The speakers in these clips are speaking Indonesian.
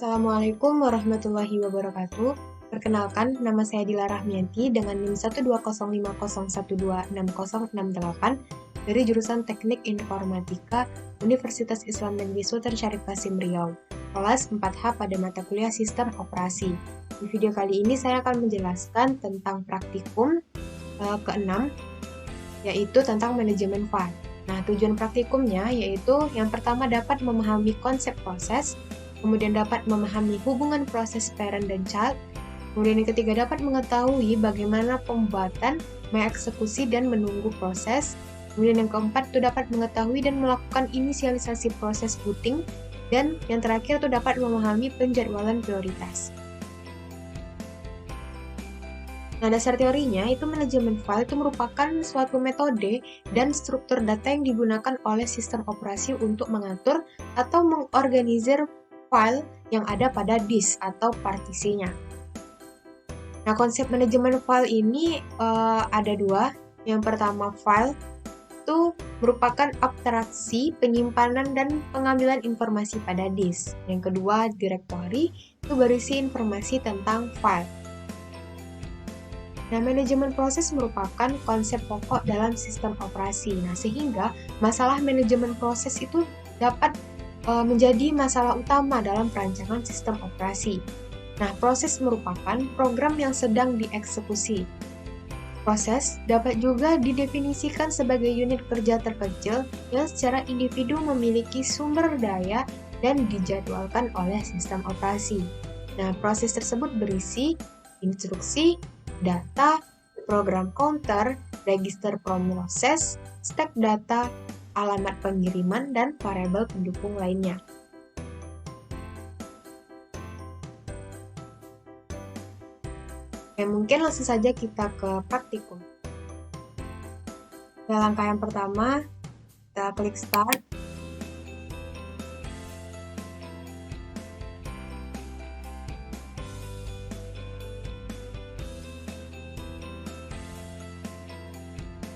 Assalamualaikum warahmatullahi wabarakatuh. Perkenalkan, nama saya Dila Rahmianti dengan NIM 12050126068 dari jurusan Teknik Informatika Universitas Islam Negeri Sultan Syarif Qasim Riau, kelas 4H pada mata kuliah Sistem Operasi. Di video kali ini saya akan menjelaskan tentang praktikum ke-6, yaitu tentang manajemen file. Nah, tujuan praktikumnya yaitu yang pertama dapat memahami konsep proses, kemudian dapat memahami hubungan proses parent dan child, kemudian yang ketiga dapat mengetahui bagaimana pembuatan, mengeksekusi, dan menunggu proses, kemudian yang keempat itu dapat mengetahui dan melakukan inisialisasi proses booting, dan yang terakhir itu dapat memahami penjadwalan prioritas. Nah, dasar teorinya itu manajemen file itu merupakan suatu metode dan struktur data yang digunakan oleh sistem operasi untuk mengatur atau mengorganisir file yang ada pada disk atau partisinya. Nah, konsep manajemen file ini ada dua. Yang pertama, file itu merupakan abstraksi penyimpanan dan pengambilan informasi pada disk. Yang kedua, directory itu berisi informasi tentang file. Nah, manajemen proses merupakan konsep pokok dalam sistem operasi. Nah, sehingga masalah manajemen proses itu dapat menjadi masalah utama dalam perancangan sistem operasi. Nah, proses merupakan program yang sedang dieksekusi. Proses dapat juga didefinisikan sebagai unit kerja terkecil yang secara individu memiliki sumber daya dan dijadwalkan oleh sistem operasi. Nah, proses tersebut berisi instruksi, data, program counter, register proses, stack data, alamat pengiriman, dan variabel pendukung lainnya. Oke, mungkin langsung saja kita ke praktikum. Nah, langkah yang pertama, kita klik start.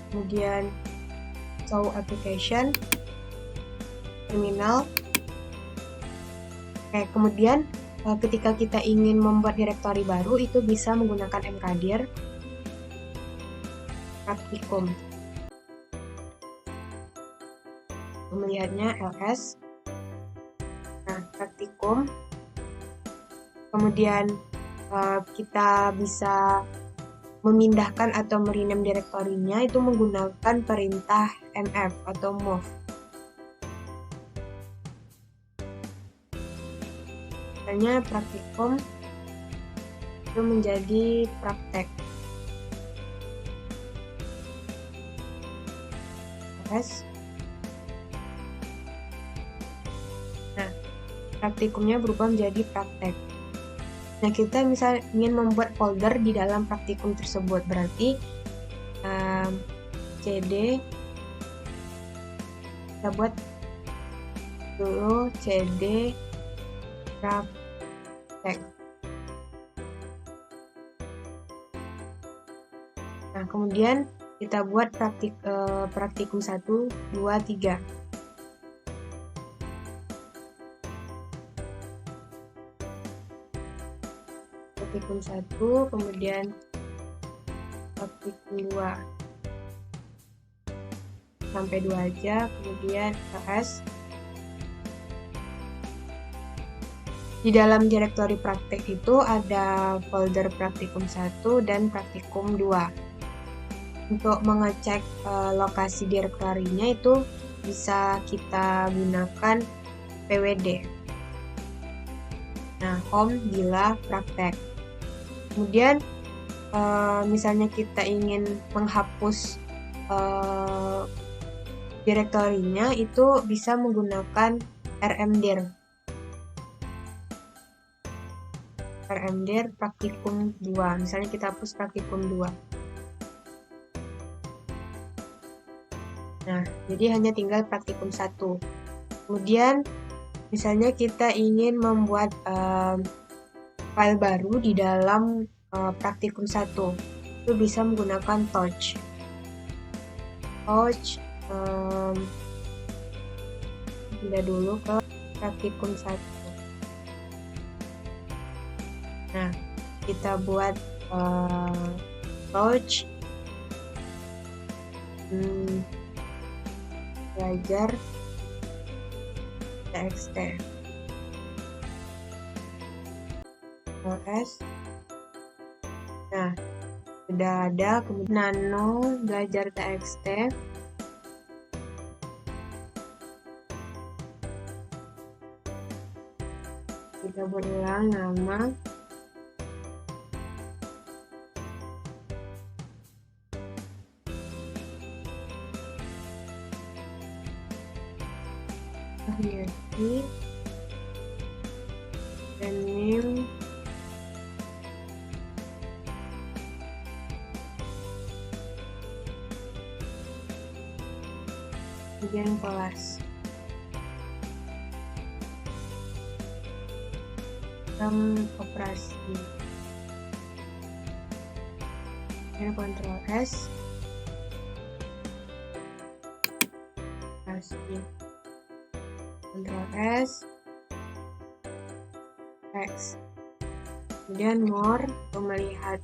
Kemudian show application, terminal. Oke, kemudian ketika kita ingin membuat direktori baru itu bisa menggunakan mkdir praktikum. Melihatnya ls. Nah, praktikum. Kemudian kita bisa memindahkan atau merename direktorinya itu menggunakan perintah mf atau move. Misalnya praktikum itu menjadi praktek. Yes. Nah, praktikumnya berubah menjadi praktek. Nah, kita misalnya ingin membuat folder di dalam praktikum tersebut, berarti cd, kita buat dulu cd praktek. Nah, kemudian kita buat praktikum 1, 2, 3. Praktikum 1, kemudian praktikum 2 sampai 2 aja, kemudian ls. Di dalam direktori praktek itu ada folder praktikum 1 dan praktikum 2. Untuk mengecek lokasi direktorinya itu bisa kita gunakan pwd. Nah, home Dila praktek. Kemudian misalnya kita ingin menghapus direktorinya itu bisa menggunakan rmdir praktikum 2. Misalnya kita hapus praktikum 2. Nah, jadi hanya tinggal praktikum 1. Kemudian misalnya kita ingin membuat file baru di dalam praktikum 1. Itu bisa menggunakan touch. Pindah dulu ke praktikum 1. Nah, kita buat pouch belajar txt ls. Nah, sudah ada. Kemudian nano belajar txt, kita buat ulang nama, Yeti, dan name, kemudian kelas. Operasi, dan Ctrl S, operasi, Ctrl S, teks. Kemudian more, untuk melihat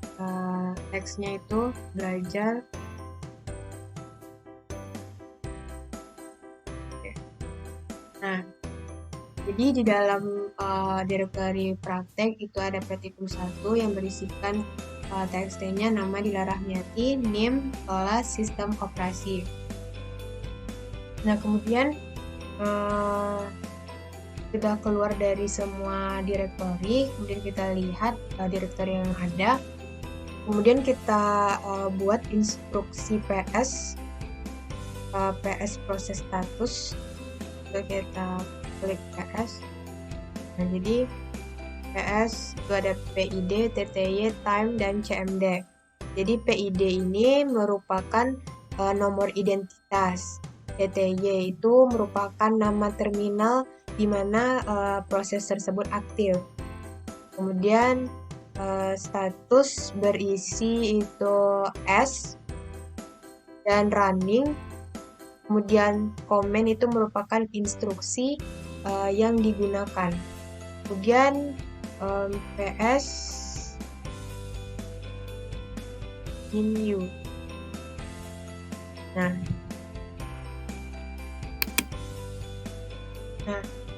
teksnya itu belajar. Oke. Nah, jadi di dalam direktori praktek itu ada petitum 1 yang berisikan txt-nya nama Dila Rahmiati, name, kelas, sistem operasi. Nah, kemudian kita keluar dari semua direktori, kemudian kita lihat direktori yang ada. Kemudian kita buat instruksi PS proses status. Kita klik PS. Nah, jadi PS itu ada PID, TTY, time, dan CMD. Jadi PID ini merupakan nomor identitas. TTY itu merupakan nama terminal di mana proses tersebut aktif. Kemudian status berisi itu S dan running. Kemudian komen itu merupakan instruksi yang digunakan. Kemudian PS menu. Nah,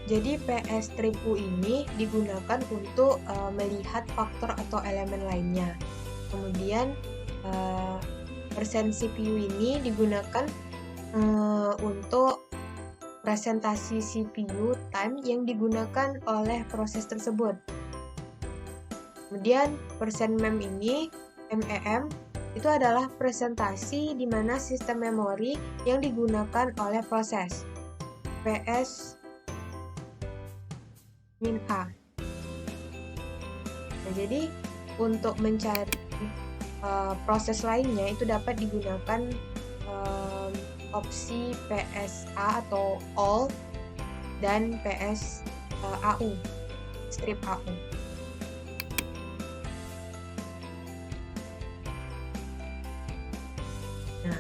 jadi PS strip U ini digunakan untuk melihat faktor atau elemen lainnya. Kemudian persen CPU ini digunakan untuk presentasi CPU time yang digunakan oleh proses tersebut. Kemudian persen mem ini, MEM, itu adalah presentasi di mana sistem memori yang digunakan oleh proses. PS min A. Nah, jadi untuk mencari proses lainnya itu dapat digunakan opsi PSA atau all dan PS AU, strip AU. Nah,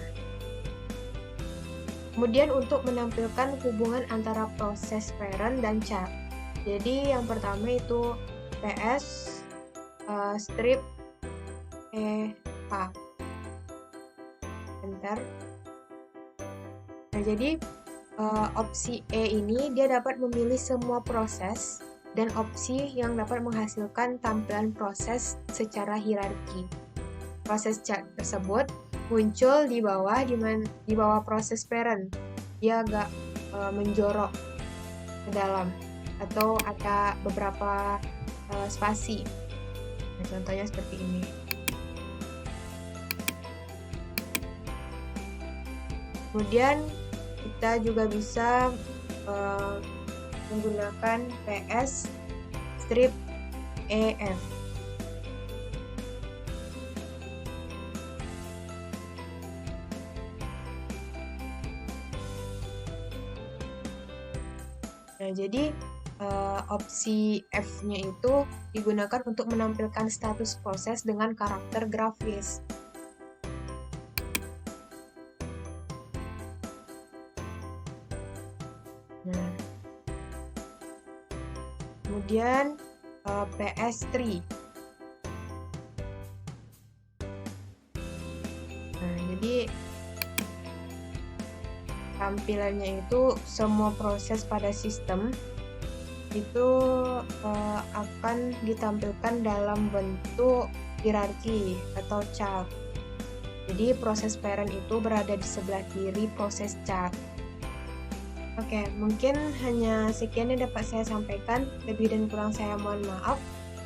kemudian untuk menampilkan hubungan antara proses parent dan child. Jadi yang pertama itu PS strip A. Enter. Nah, jadi opsi E ini dia dapat memilih semua proses dan opsi yang dapat menghasilkan tampilan proses secara hierarki. Proses child tersebut muncul di bawah proses parent. Dia agak menjorok ke dalam atau ada beberapa spasi. Nah, contohnya seperti ini. Kemudian kita juga bisa menggunakan PS strip EF. Nah, jadi opsi F-nya itu digunakan untuk menampilkan status proses dengan karakter grafis. Nah, kemudian PS3. Jadi tampilannya itu semua proses pada sistem itu akan ditampilkan dalam bentuk hierarki atau chart. Jadi proses parent itu berada di sebelah kiri proses chart. Oke, mungkin hanya sekian yang dapat saya sampaikan. Lebih dan kurang saya mohon maaf.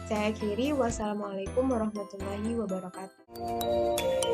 Saya akhiri. Wassalamualaikum warahmatullahi wabarakatuh.